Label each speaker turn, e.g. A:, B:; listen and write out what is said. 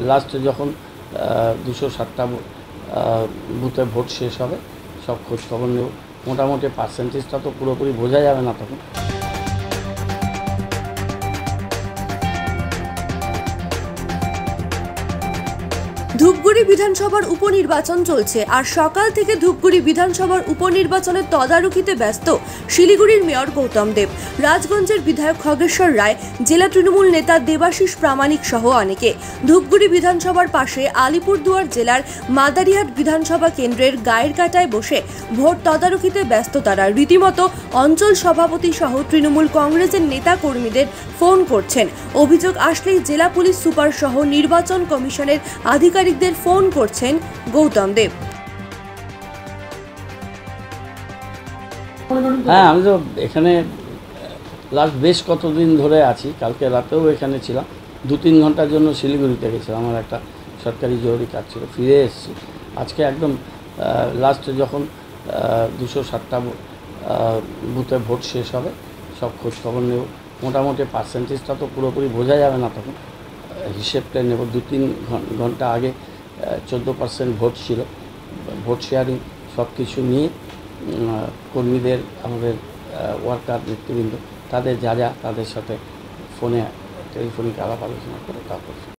A: লাস্টে যখন 207টা বুথে ভোট শেষ হবে সব খোঁজ খবর নেব। মোটামুটি পার্সেন্টেজটা তো পুরোপুরি বোঝা যাবে না তখন।
B: ধূপগুড়ি বিধানসভার উপনির্বাচন চলছে আর সকাল থেকে ধূপগুড়ি বিধানসভার উপনির্বাচনের তদারকিতে ব্যস্ত শিলিগুড়ির মেয়র গৌতম দেব, রাজগঞ্জের বিধায়ক খগেশ্বর রায়, জেলা তৃণমূল নেতা দেবাশিস প্রামাণিক সহ অনেকে। ধূপগুড়ি বিধানসভার পাশে আলিপুরদুয়ার জেলার মাদারিহাট বিধানসভা কেন্দ্রের গায়ের কাটায় বসে ভোট তদারকিতে ব্যস্ত তারা। রীতিমতো অঞ্চল সভাপতি সহ তৃণমূল কংগ্রেসের নেতা কর্মীদের ফোন করছেন। অভিযোগ আসলেই জেলা পুলিশ সুপার সহ নির্বাচন কমিশনের আধিকারিকদের ফোন করছেন গৌতম দেব।
A: হ্যাঁ, আমি তো এখানে লাস্ট বেশ কতদিন ধরে আছি। কালকে রাতেও এখানে ছিলাম, 2-3 ঘন্টার জন্য শিলিগুড়িতে গেছিলাম, আমার একটা সরকারি জরুরি কাজ ছিল, ফিরে এসেছি। আজকে একদম লাস্টে যখন 207টা বুথে ভোট শেষ হবে সব খোঁজ খবর নেব। মোটামুটি পার্সেন্টেজটা তো পুরোপুরি বোঝা যাবে না তখন, হিসেবটা নেব। 2-3 ঘন্টা আগে 14% ভোট ছিল। ভোট শেয়ারিং সব কিছু নিয়ে কর্মীদের, আমাদের ওয়ার্কার নেতৃবৃন্দ, তাদের যা তাদের সাথে ফোনে টেলিফোনিক আলাপ আলোচনা করে তারপর